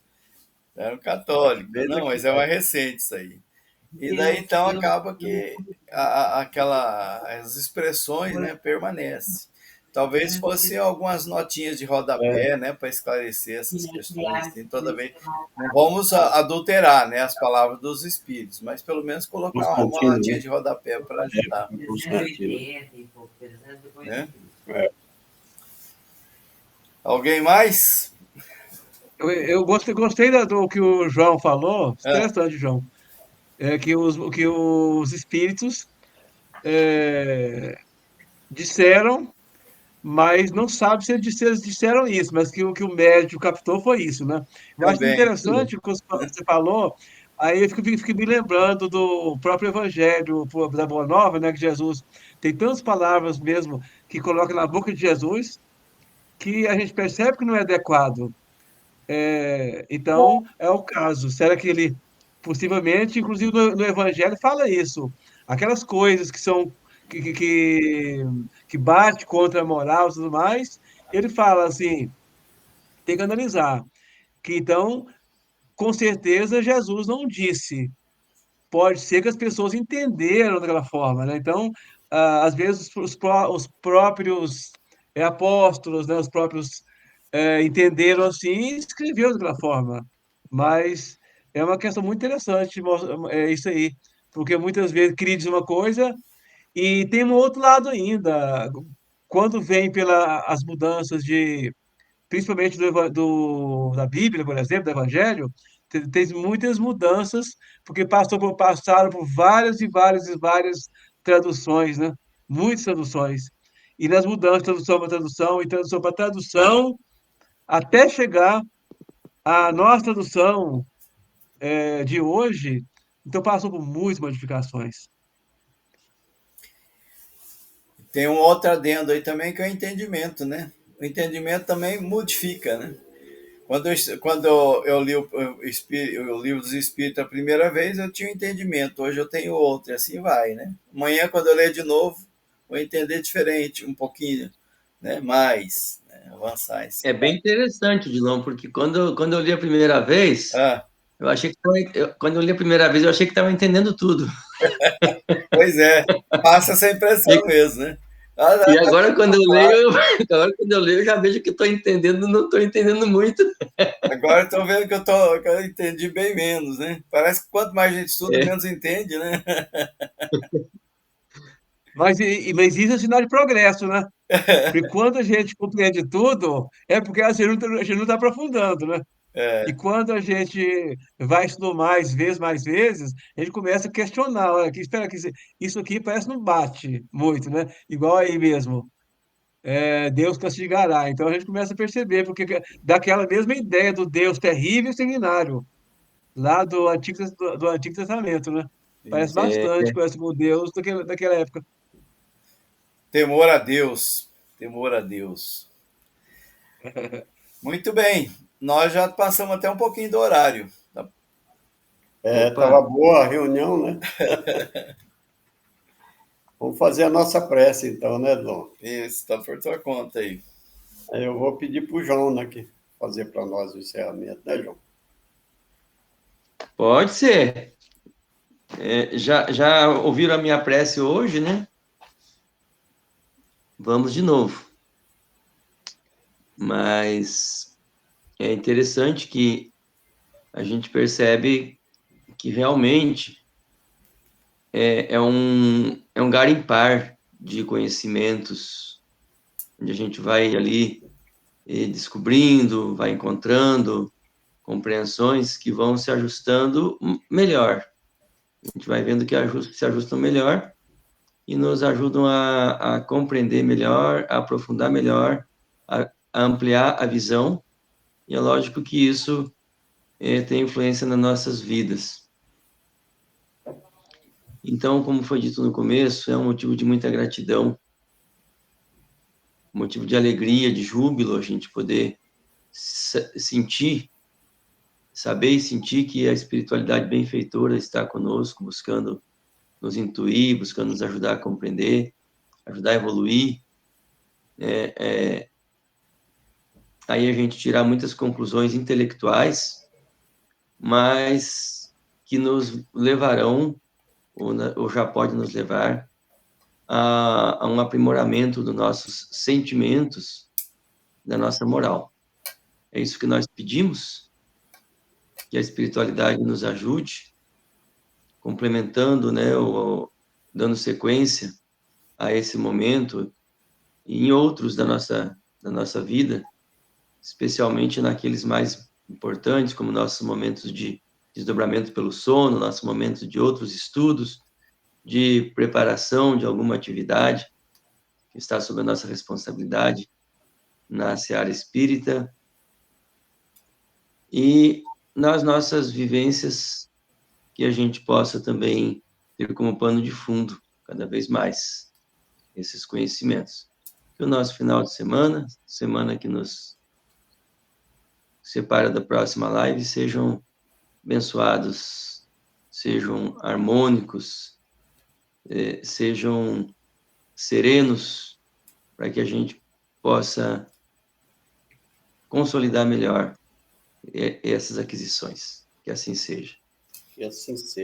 Eram católicos. Não, mas é mais recente isso aí. E daí, então, acaba que as expressões, né, permanecem. Talvez fosse algumas notinhas de rodapé, né, para esclarecer essas questões. Assim, toda vez. Não vamos adulterar, né, as palavras dos espíritos, mas pelo menos colocar uma notinha de rodapé para ajudar. 380 e pouco, 300 depois Né? de Cristo. Alguém mais? Eu gostei do que o João falou, interessante, João, que os espíritos disseram, mas não sabe se eles disseram isso, mas que o que o médium captou foi isso, né? Eu acho Também. interessante o que você falou, aí eu fico me lembrando do próprio Evangelho da Boa Nova, né? Que Jesus tem tantas palavras mesmo que coloca na boca de Jesus que a gente percebe que não é adequado. Então, é o caso. Será que ele, possivelmente, inclusive no Evangelho, fala isso? Aquelas coisas que são que bate contra a moral e tudo mais, ele fala assim, tem que analisar. Que então, com certeza, Jesus não disse. Pode ser que as pessoas entenderam daquela forma, né? Então, às vezes, os próprios apóstolos, né? Os próprios entenderam assim e escreveu daquela forma. Mas é uma questão muito interessante, é isso aí. Porque muitas vezes queria dizer uma coisa e tem um outro lado ainda. Quando vem as mudanças principalmente da Bíblia, por exemplo, do Evangelho, tem muitas mudanças, porque passaram por várias e várias e várias traduções, né? Muitas traduções. E nas mudanças, tradução para tradução, e tradução para tradução, até chegar à nossa tradução de hoje, então passou por muitas modificações. Tem um outro adendo aí também que é o entendimento, né? O entendimento também modifica, né? Quando eu li o Livro dos Espíritos a primeira vez, eu tinha um entendimento, hoje eu tenho outro, e assim vai, né? Amanhã, quando eu ler de novo, vou entender diferente, um pouquinho, né? Mais, né? Avançar. É bem interessante, Dilon, porque quando eu li a primeira vez, eu achei quando eu li a primeira vez, eu achei que estava entendendo tudo. Pois é, passa essa impressão mesmo, né? E agora quando eu leio, eu já vejo que estou entendendo, não estou entendendo muito. Agora estou vendo que eu entendi bem menos, né? Parece que quanto mais a gente estuda, menos entende, né? Mas isso é sinal de progresso, né? Porque quando a gente compreende tudo, é porque a gente não está aprofundando, né? E quando a gente vai estudar mais vezes, a gente começa a questionar, olha, espera que isso aqui parece não bate muito, né? Igual aí mesmo, Deus castigará. Então a gente começa a perceber, porque daquela mesma ideia do Deus terrível e sanguinário, lá do Antigo Testamento, né? Parece bastante com o Deus daquela época. Temor a Deus, temor a Deus. Muito bem, nós já passamos até um pouquinho do horário. Estava boa a reunião, né? Vamos fazer a nossa prece, então, né, Dom? Isso, está por tua conta aí. Eu vou pedir para o João, né, fazer para nós o encerramento, né, João? Pode ser. Já ouviram a minha prece hoje, né? Vamos de novo. Mas é interessante que a gente percebe que realmente é um garimpar de conhecimentos, onde a gente vai ali descobrindo, vai encontrando compreensões que vão se ajustando melhor. A gente vai vendo que se ajustam melhor e nos ajudam a compreender melhor, a aprofundar melhor, a ampliar a visão, e é lógico que isso tem influência nas nossas vidas. Então, como foi dito no começo, é um motivo de muita gratidão, um motivo de alegria, de júbilo, a gente poder saber e sentir que a espiritualidade benfeitora está conosco, buscando nos intuir, buscando nos ajudar a compreender, ajudar a evoluir. Aí a gente tirar muitas conclusões intelectuais, mas que nos levarão, ou já pode nos levar, a um aprimoramento dos nossos sentimentos, da nossa moral. É isso que nós pedimos, que a espiritualidade nos ajude, complementando, né, dando sequência a esse momento e em outros da nossa vida, especialmente naqueles mais importantes, como nossos momentos de desdobramento pelo sono, nossos momentos de outros estudos, de preparação de alguma atividade que está sob a nossa responsabilidade na seara espírita, e nas nossas vivências, que a gente possa também ter como pano de fundo, cada vez mais, esses conhecimentos. Que o nosso final de semana que nos separa da próxima live, sejam abençoados, sejam harmônicos, sejam serenos, para que a gente possa consolidar melhor essas aquisições. Que assim seja. Que assim seja.